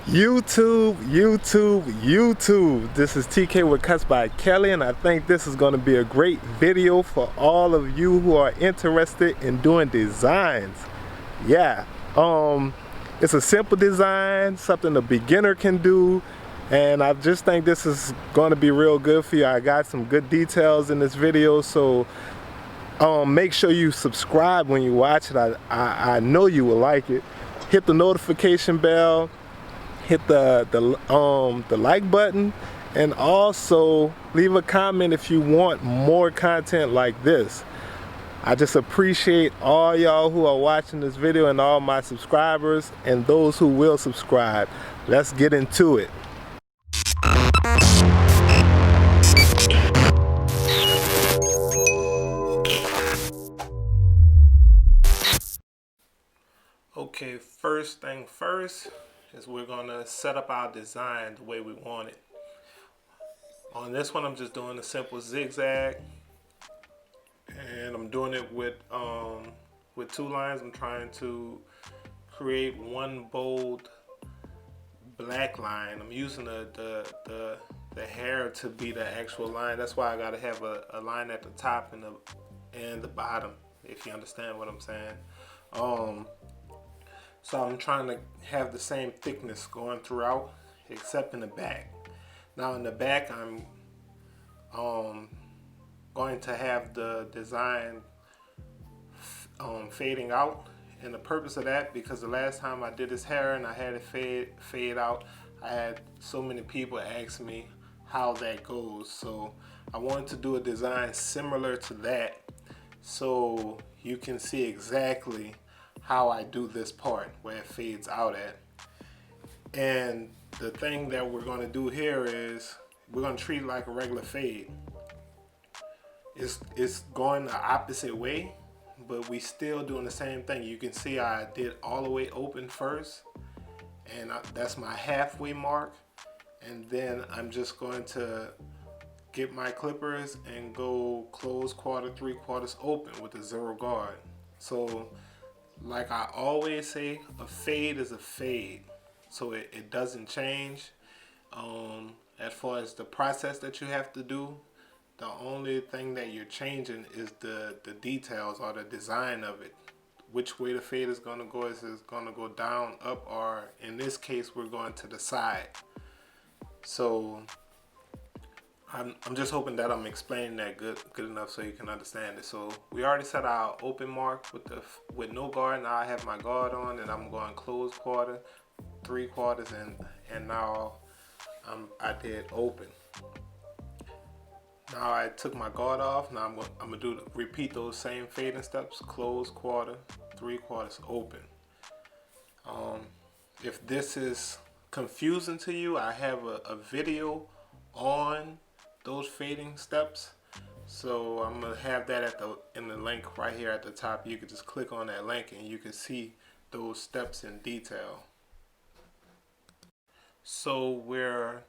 YouTube. This is TK with Cuts by Kelly, and I think this is going to be a great video for all of you who are interested in doing designs. Yeah, it's a simple design, something a beginner can do, and I just think this is going to be real good for you. I got some good details in this video, so make sure you subscribe when you watch it. I know you will like it. Hit the notification bell, hit the like button, and also leave a comment if you want more content like this. I just appreciate all y'all who are watching this video and all my subscribers and those who will subscribe. Let's get into it. Okay, first thing first is we're gonna set up our design the way we want it. On this one, I'm just doing a simple zigzag, and I'm doing it with 2 lines. I'm trying to create one bold black line. I'm using the hair to be the actual line. That's why I gotta have a line at the top and the bottom, if you understand what I'm saying. So I'm trying to have the same thickness going throughout, except in the back. Now in the back, I'm going to have the design fading out. And the purpose of that, because the last time I did his hair and I had it fade out, I had so many people ask me how that goes. So I wanted to do a design similar to that, so you can see exactly how I do this part where it fades out at. And the thing that we're going to do here is we're going to treat it like a regular fade. It's going the opposite way, but we still doing the same thing. You can see I did all the way open first, and that's my halfway mark. And then I'm just going to get my clippers and go close quarter, 3/4 open with a 0 guard. So like I always say, a fade is a fade, so it doesn't change. As far as the process that you have to do, the only thing that you're changing is the details or the design of it. Which way the fade is going to go, is it's going to go down, up, or in this case we're going to the side. So I'm just hoping that I'm explaining that good enough so you can understand it. So we already set our open mark with no guard. Now I have my guard on, and I'm going close quarter, 3/4, and now I did open. Now I took my guard off. Now I'm gonna repeat those same fading steps: close quarter, 3/4 open. If this is confusing to you, I have a video on those fading steps, so I'm gonna have that in the link right here at the top. You can just click on that link and you can see those steps in detail. So we're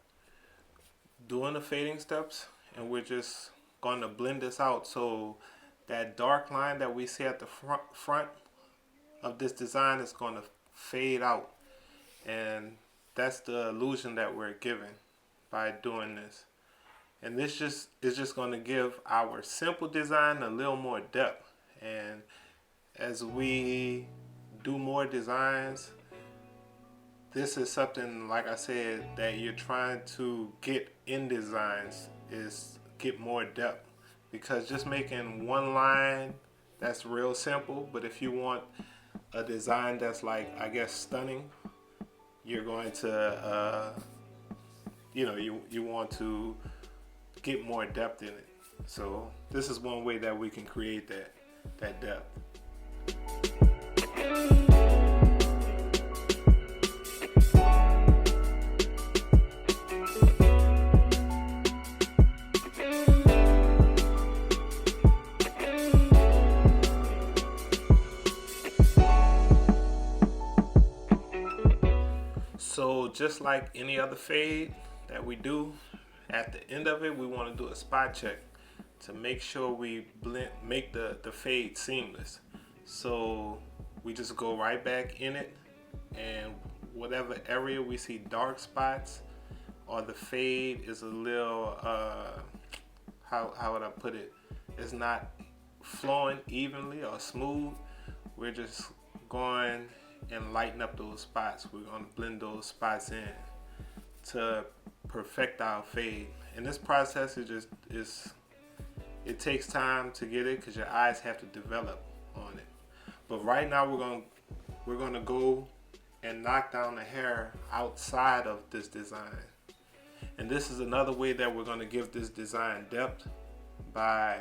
doing the fading steps, and we're just going to blend this out, so that dark line that we see at the front of this design is going to fade out, and that's the illusion that we're giving by doing this. And this is just going to give our simple design a little more depth. And as we do more designs, this is something, like I said, that you're trying to get in designs, is get more depth. Because just making one line, that's real simple. But if you want a design that's, like, I guess, stunning, you're going to, you want to get more depth in it. So this is one way that we can create that depth. So just like any other fade that we do, at the end of it we want to do a spot check to make sure we make the fade seamless. So we just go right back in it, and whatever area we see dark spots or the fade is a little how would I put it? It's not flowing evenly or smooth. We're just going and lighten up those spots. We're going to blend those spots in to perfect our fade. And this process it takes time to get it because your eyes have to develop on it. But right now we're gonna go and knock down the hair outside of this design. And this is another way that we're gonna give this design depth, by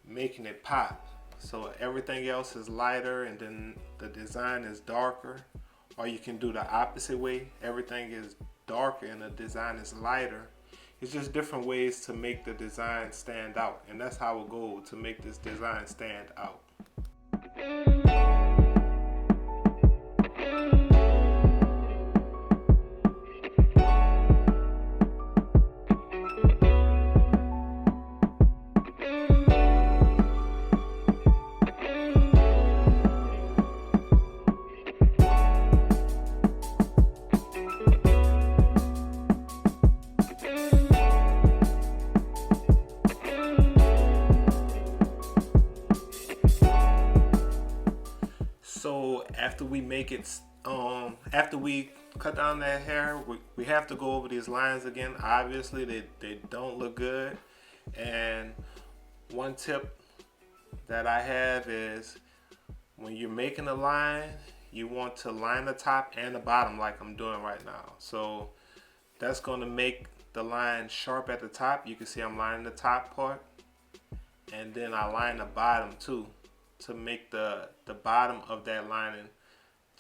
making it pop. So everything else is lighter and then the design is darker. Or you can do the opposite way. Everything is darker and the design is lighter. It's just different ways to make the design stand out. And that's how we'll go to make this design stand out. So after we make it, after we cut down that hair, we have to go over these lines again. Obviously, they don't look good. And one tip that I have is when you're making a line, you want to line the top and the bottom like I'm doing right now. So that's going to make the line sharp at the top. You can see I'm lining the top part, and then I line the bottom too, to make the bottom of that lining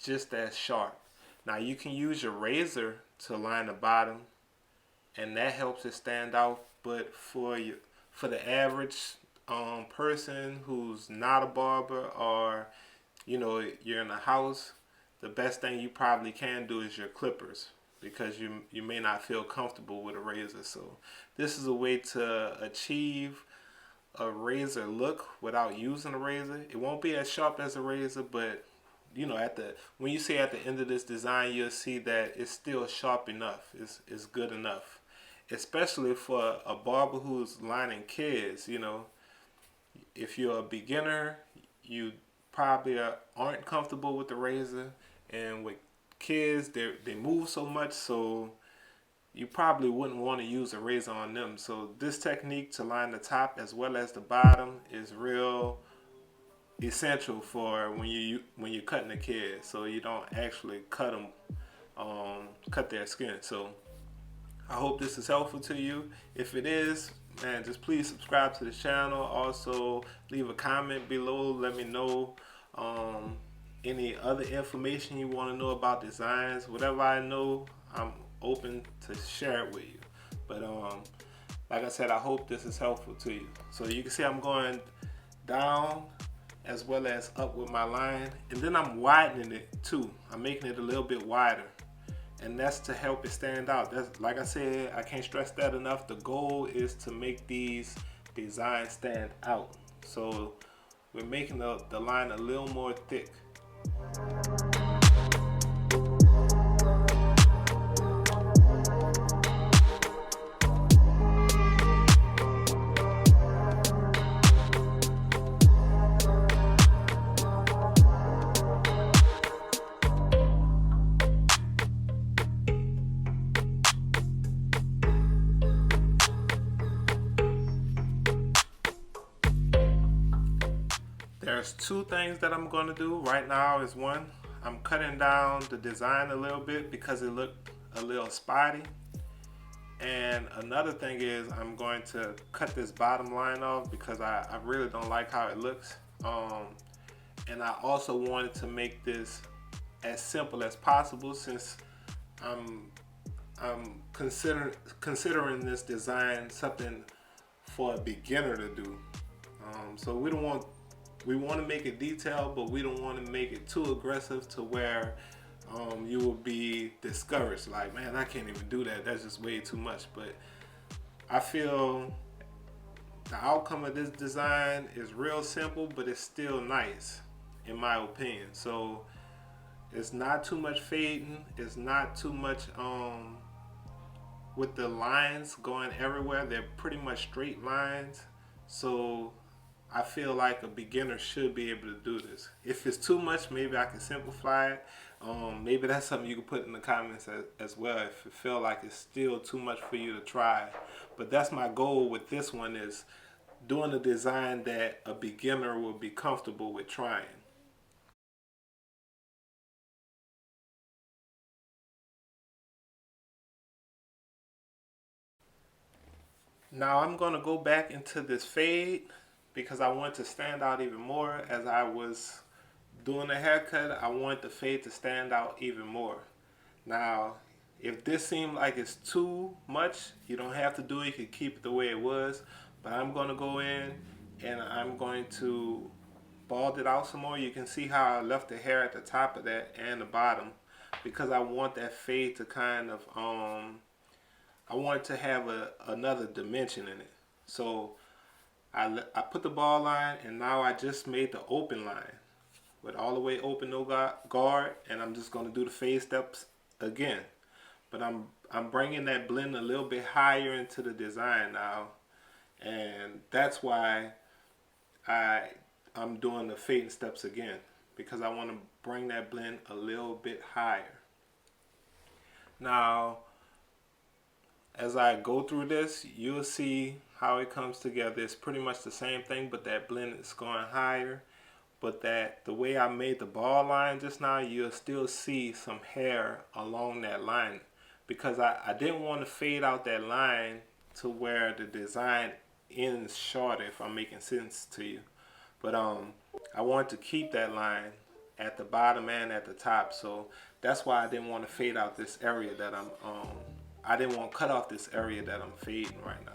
just as sharp. Now you can use your razor to line the bottom, and that helps it stand out. But for the average person who's not a barber, or you're in a house, the best thing you probably can do is your clippers, because you may not feel comfortable with a razor. So this is a way to achieve a razor look without using a razor. It won't be as sharp as a razor, but when you see at the end of this design, you'll see that it's still sharp enough. It's good enough, especially for a barber who's lining kids. If you're a beginner, you probably aren't comfortable with the razor, and with kids, they move so much, so you probably wouldn't want to use a razor on them. So this technique to line the top as well as the bottom is real essential for when you're cutting a kid, so you don't actually cut their skin. So I hope this is helpful to you. If it is, man, just please subscribe to the channel. Also leave a comment below. Let me know any other information you want to know about designs. Whatever I know, I'm open to share it with you. But like I said, I hope this is helpful to you. So you can see I'm going down as well as up with my line, and then I'm widening it too. I'm making it a little bit wider, and that's to help it stand out. That's, like I said, I can't stress that enough. The goal is to make these designs stand out. So we're making the line a little more thick. There's two things that I'm going to do right now. Is one, I'm cutting down the design a little bit because it looked a little spotty. And another thing is I'm going to cut this bottom line off because I really don't like how it looks. And I also wanted to make this as simple as possible, since I'm considering this design something for a beginner to do. So we want to make it detailed, but we don't want to make it too aggressive to where you will be discouraged. Like, man, I can't even do that. That's just way too much. But I feel the outcome of this design is real simple, but it's still nice, in my opinion. So It's not too much fading. It's not too much with the lines going everywhere. They're pretty much straight lines. So I feel like a beginner should be able to do this. If it's too much, maybe I can simplify it. Maybe that's something you can put in the comments as well if you feel like it's still too much for you to try. But that's my goal with this one, is doing a design that a beginner will be comfortable with trying. Now I'm going to go back into this fade because I want to stand out even more. As I was doing the haircut, I want the fade to stand out even more. Now, if this seemed like it's too much, you don't have to do it. You can keep it the way it was. But I'm going to go in and I'm going to bald it out some more. You can see how I left the hair at the top of that and the bottom, because I want that fade to kind of I want it to have another dimension in it. So I put the bald line, and now I just made the open line with all the way open, no guard, and I'm just going to do the fade steps again. But I'm bringing that blend a little bit higher into the design now, and that's why I'm doing the fading steps again, because I want to bring that blend a little bit higher. Now, as I go through this, you'll see how it comes together. It's pretty much the same thing, but that blend is going higher. But the way I made the ball line just now, you'll still see some hair along that line, because I didn't want to fade out that line to where the design ends shorter, if I'm making sense to you. But I want to keep that line at the bottom and at the top, so that's why I didn't want to fade out this area that I didn't want to cut off this area that I'm fading right now.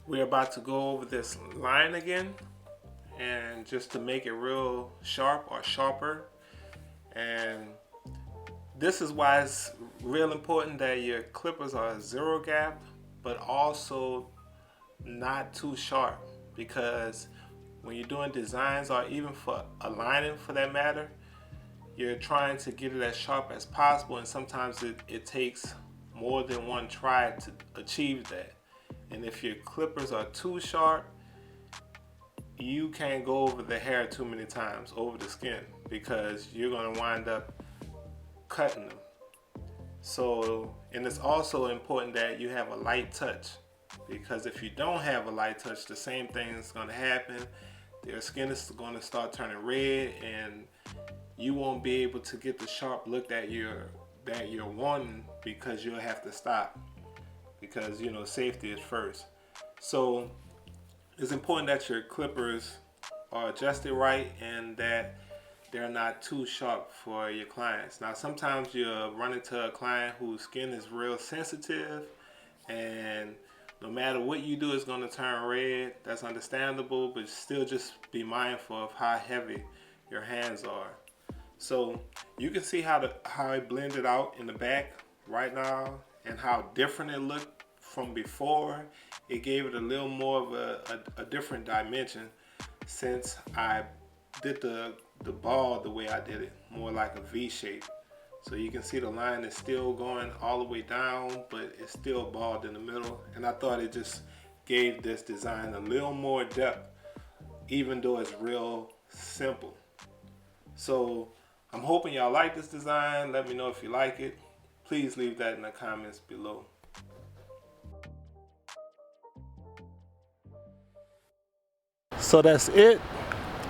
We're about to go over this line again, and just to make it real sharp or sharper. And this is why it's real important that your clippers are zero gap, but also not too sharp, because when you're doing designs, or even for aligning for that matter, you're trying to get it as sharp as possible, and sometimes it takes more than one try to achieve that. And if your clippers are too sharp, you can't go over the hair too many times, over the skin, because you're going to wind up cutting them. So, and it's also important that you have a light touch, because if you don't have a light touch, the same thing is going to happen. Your skin is going to start turning red, and you won't be able to get the sharp look that you're wanting, because you'll have to stop, because you know safety is first. So it's important that your clippers are adjusted right and that they're not too sharp for your clients. Now sometimes you'll run into a client whose skin is real sensitive, and no matter what you do, it's going to turn red. That's understandable, but still just be mindful of how heavy your hands are. So you can see how it blended out in the back right now, and how different it looked from before. It gave it a little more of a different dimension, since I did the ball the way I did it, more like a V shape. So you can see the line is still going all the way down, but it's still bald in the middle. And I thought it just gave this design a little more depth, even though it's real simple. So I'm hoping y'all like this design. Let me know if you like it. Please leave that in the comments below. So that's it.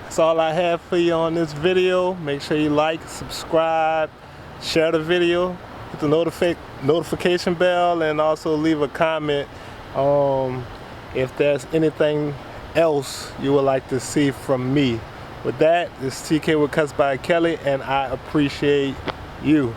That's all I have for you on this video. Make sure you like, subscribe, share the video, hit the notification bell, and also leave a comment if there's anything else you would like to see from me. With that, this is TK with Cuts by Kelly, and I appreciate you.